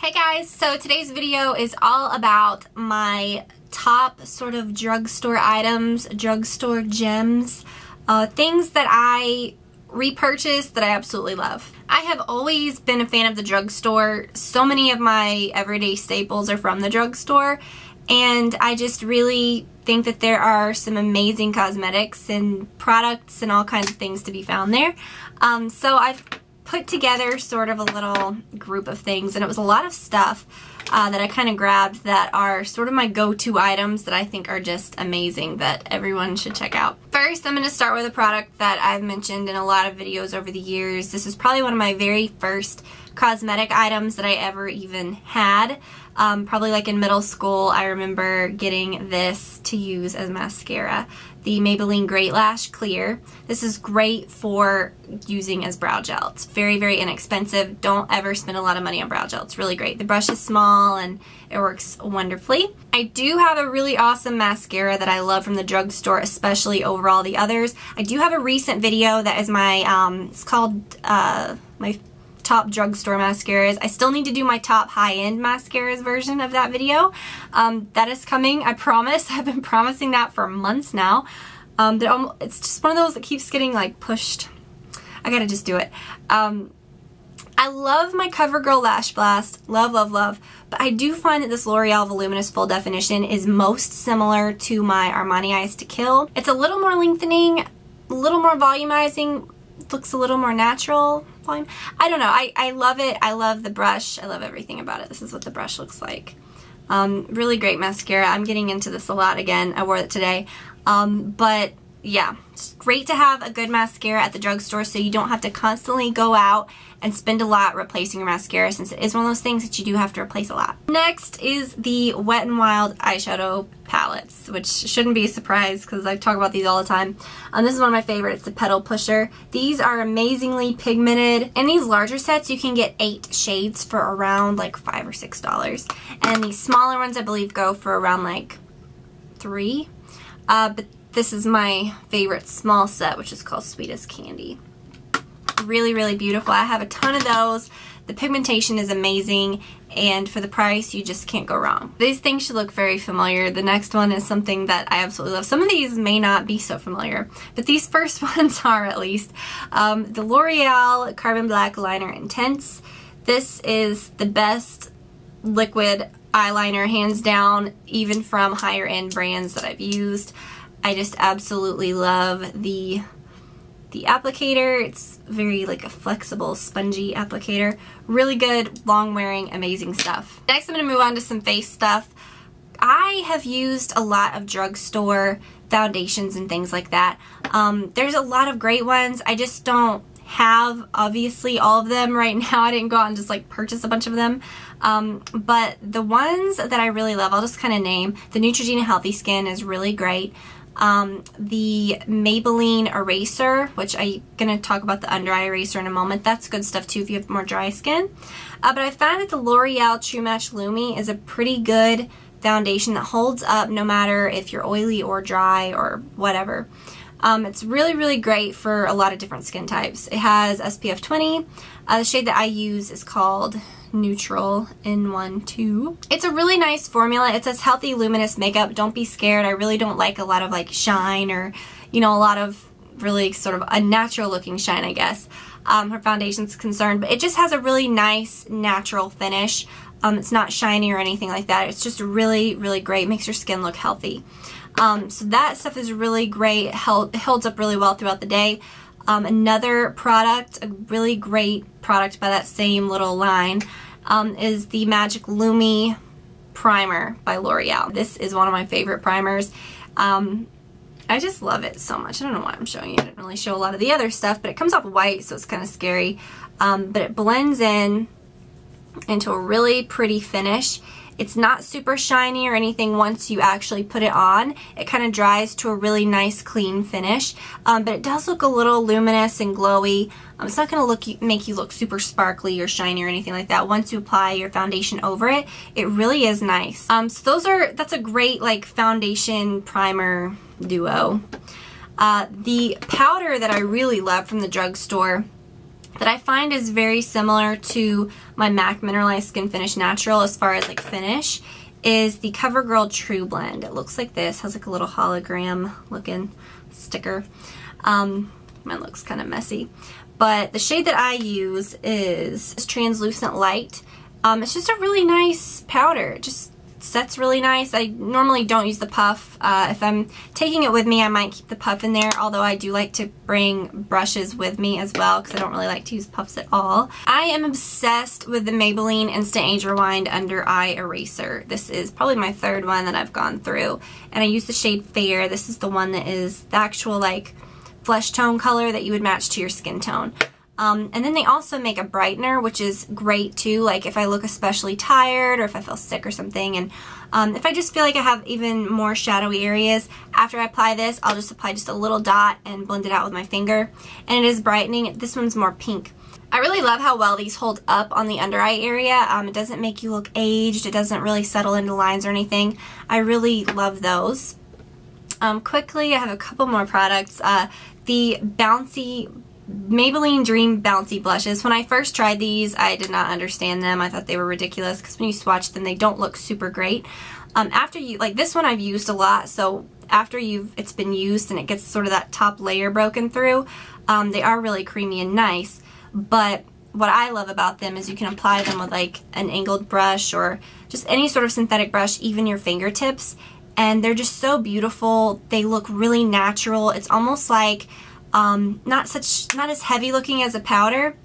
Hey guys, so today's video is all about my top sort of drugstore items, drugstore gems, things that I repurchased that I absolutely love. I have always been a fan of the drugstore. So many of my everyday staples are from the drugstore, and I just really think that there are some amazing cosmetics and products and all kinds of things to be found there. So I've put together sort of a little group of things, and it was a lot of stuff that I kind of grabbed that are sort of my go-to items that I think are just amazing that everyone should check out. First, I'm going to start with a product that I've mentioned in a lot of videos over the years. This is probably one of my very first cosmetic items that I ever even had. Probably like in middle school, I remember getting this to use as mascara. The Maybelline Great Lash Clear. This is great for using as brow gel. It's very, very inexpensive. Don't ever spend a lot of money on brow gel. It's really great. The brush is small and it works wonderfully. I do have a really awesome mascara that I love from the drugstore, especially over all the others. I do have a recent video that is my, it's called my top drugstore mascaras. I still need to do my top high-end mascaras version of that video. That is coming, I promise. I've been promising that for months now. It's just one of those that keeps getting like pushed. I gotta just do it. I love my CoverGirl Lash Blast. Love, love, love. But I do find that this L'Oreal Voluminous Full Definition is most similar to my Armani Eyes to Kill. It's a little more lengthening, a little more volumizing, looks a little more natural. Volume. I don't know. I love it. I love the brush. I love everything about it. This is what the brush looks like. Really great mascara. I'm getting into this a lot again. I wore it today. But yeah, it's great to have a good mascara at the drugstore so you don't have to constantly go out and spend a lot replacing your mascara, since it is one of those things that you do have to replace a lot. Next is the Wet n Wild eyeshadow palettes, which shouldn't be a surprise because I talk about these all the time. This is one of my favorites, the Petal Pusher. These are amazingly pigmented. In these larger sets, you can get 8 shades for around like $5 or $6. And these smaller ones, I believe, go for around like $3. But this is my favorite small set, which is called Sweet as Candy. Really, really beautiful. I have a ton of those. The pigmentation is amazing, and for the price, you just can't go wrong. These things should look very familiar. The next one is something that I absolutely love. Some of these may not be so familiar, but these first ones are at least. The L'Oreal Carbon Black Liner Intense. This is the best liquid eyeliner, hands down, even from higher end brands that I've used. I just absolutely love the applicator. It's very like a flexible, spongy applicator. Really good, long wearing, amazing stuff. Next, I'm going to move on to some face stuff. I have used a lot of drugstore foundations and things like that. There's a lot of great ones. I just don't have, obviously, all of them right now. I didn't go out and just like purchase a bunch of them. But the ones that I really love, I'll just kind of name. The Neutrogena Healthy Skin is really great. The Maybelline eraser, which I'm going to talk about the under eye eraser in a moment. That's good stuff too if you have more dry skin. But I found that the L'Oreal True Match Lumi is a pretty good foundation that holds up no matter if you're oily or dry or whatever. It's really, really great for a lot of different skin types. It has SPF 20. The shade that I use is called Neutral N12. It's a really nice formula. It says healthy luminous makeup. Don't be scared. I really don't like a lot of like shine or, you know, a lot of really sort of unnatural looking shine, I guess. Her foundation's concerned, but it just has a really nice natural finish. It's not shiny or anything like that. It's just really, really great. Makes your skin look healthy. So that stuff is really great. It holds up really well throughout the day. Another product, a really great product by that same little line, is the Magic Lumi Primer by L'Oreal. This is one of my favorite primers. I just love it so much. I don't know why I'm showing you. I didn't really show a lot of the other stuff, but it comes off white, so it's kind of scary. But it blends in into a really pretty finish. It's not super shiny or anything once you actually put it on. It kind of dries to a really nice clean finish, but it does look a little luminous and glowy. It's not going to make you look super sparkly or shiny or anything like that. Once you apply your foundation over it, it really is nice. So that's a great like foundation primer duo. The powder that I really love from the drugstore that I find is very similar to my MAC Mineralized Skin Finish Natural as far as like finish is the CoverGirl True Blend. It looks like this, has like a little hologram looking sticker. Mine looks kind of messy. But the shade that I use is Translucent Light. It's just a really nice powder. It just sets really nice. I normally don't use the puff. If I'm taking it with me, I might keep the puff in there, although I do like to bring brushes with me as well because I don't really like to use puffs at all. I am obsessed with the Maybelline Instant Age Rewind Under Eye Eraser. This is probably my third one that I've gone through, and I use the shade Fair. This is the one that is the actual like flesh tone color that you would match to your skin tone. And then they also make a brightener, which is great too, like if I look especially tired or if I feel sick or something. And if I just feel like I have even more shadowy areas, after I apply this, I'll just apply just a little dot and blend it out with my finger. And it is brightening. This one's more pink. I really love how well these hold up on the under eye area. It doesn't make you look aged. It doesn't really settle into lines or anything. I really love those. Quickly, I have a couple more products. The Maybelline Dream Bouncy Blushes. When I first tried these, I did not understand them. I thought they were ridiculous because when you swatch them, they don't look super great. After you, like this one I've used a lot, so after it's been used and it gets sort of that top layer broken through, they are really creamy and nice. But what I love about them is you can apply them with like an angled brush or just any sort of synthetic brush, even your fingertips, and they're just so beautiful. They look really natural. It's almost like not as heavy looking as a powder,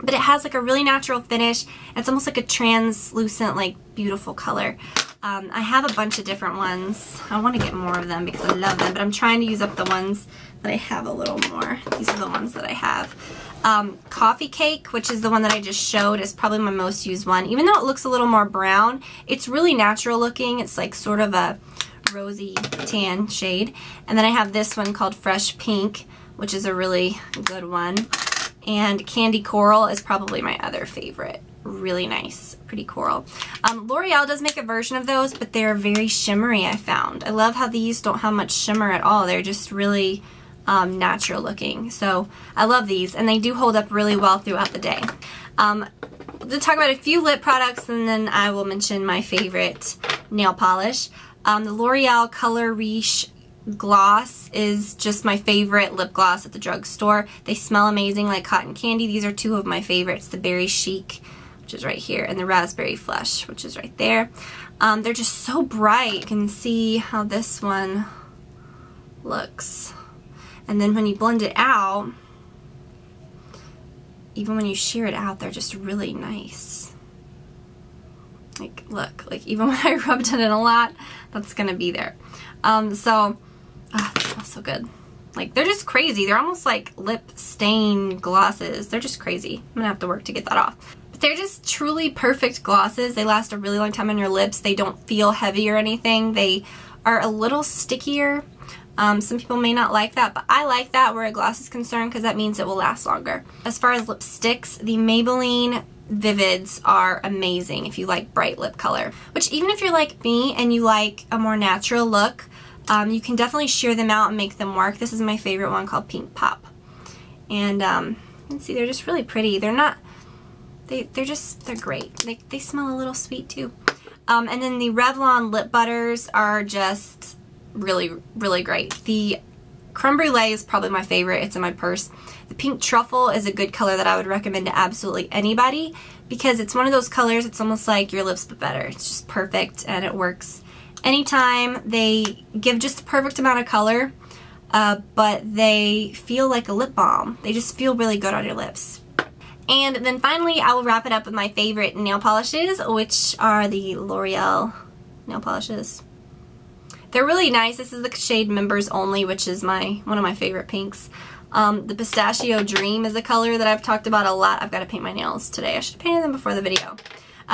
but it has like a really natural finish. It's almost like a translucent, like beautiful color. I have a bunch of different ones. I want to get more of them because I love them, but I'm trying to use up the ones that I have a little more. These are the ones that I have. Coffee Cake, which is the one that I just showed, is probably my most used one. Even though it looks a little more brown, it's really natural looking. It's like sort of a rosy tan shade. And then I have this one called Fresh Pink, which is a really good one. And Candy Coral is probably my other favorite. Really nice, pretty coral. L'Oreal does make a version of those, but they're very shimmery, I found. I love how these don't have much shimmer at all. They're just really natural looking. So I love these, and they do hold up really well throughout the day. To talk about a few lip products, and then I will mention my favorite nail polish. The L'Oreal Color Riche Gloss is just my favorite lip gloss at the drugstore. They smell amazing like cotton candy. These are two of my favorites, the Berry Chic, which is right here, and the Raspberry Flush, which is right there. They're just so bright. You can see how this one looks. And then when you blend it out, even when you shear it out, they're just really nice. Like, look, like even when I rubbed it in a lot, that's gonna be there. They smell so good. Like, they're just crazy. They're almost like lip stain glosses. They're just crazy. I'm gonna have to work to get that off. But they're just truly perfect glosses. They last a really long time on your lips. They don't feel heavy or anything. They are a little stickier. Some people may not like that, but I like that where a gloss is concerned because that means it will last longer. As far as lipsticks, the Maybelline Vivids are amazing if you like bright lip color. Which, even if you're like me and you like a more natural look, you can definitely shear them out and make them work. This is my favorite one called Pink Pop. And you can see they're just really pretty. They're not, they're great. They smell a little sweet too. And then the Revlon lip butters are just really, really great. The Creme Brulee is probably my favorite. It's in my purse. The Pink Truffle is a good color that I would recommend to absolutely anybody because it's one of those colors, it's almost like your lips but better. It's just perfect and it works anytime. They give just the perfect amount of color, but they feel like a lip balm. They just feel really good on your lips. And then finally, I will wrap it up with my favorite nail polishes, which are the L'Oreal nail polishes. They're really nice. This is the shade Members Only, which is one of my favorite pinks. The Pistachio Dream is a color that I've talked about a lot. I've got to paint my nails today. I should have painted them before the video.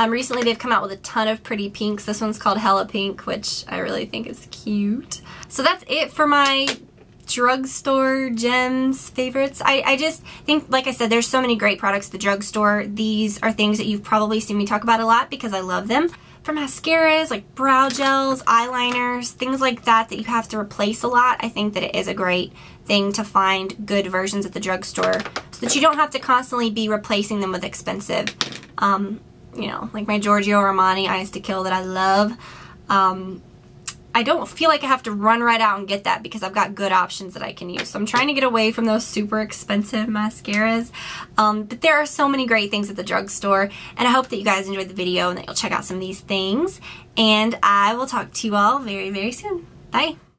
Recently they've come out with a ton of pretty pinks. This one's called Hella Pink, which I really think is cute. So that's it for my drugstore gems favorites. I just think, like I said, there's so many great products at the drugstore. These are things that you've probably seen me talk about a lot because I love them. for mascaras, like brow gels, eyeliners, things like that that you have to replace a lot, I think that it is a great thing to find good versions at the drugstore so that you don't have to constantly be replacing them with expensive, you know, like my Giorgio Armani Eyes to Kill that I love. I don't feel like I have to run right out and get that because I've got good options that I can use. So I'm trying to get away from those super expensive mascaras. But there are so many great things at the drugstore, and I hope that you guys enjoyed the video and that you'll check out some of these things. And I will talk to you all very, very soon. Bye.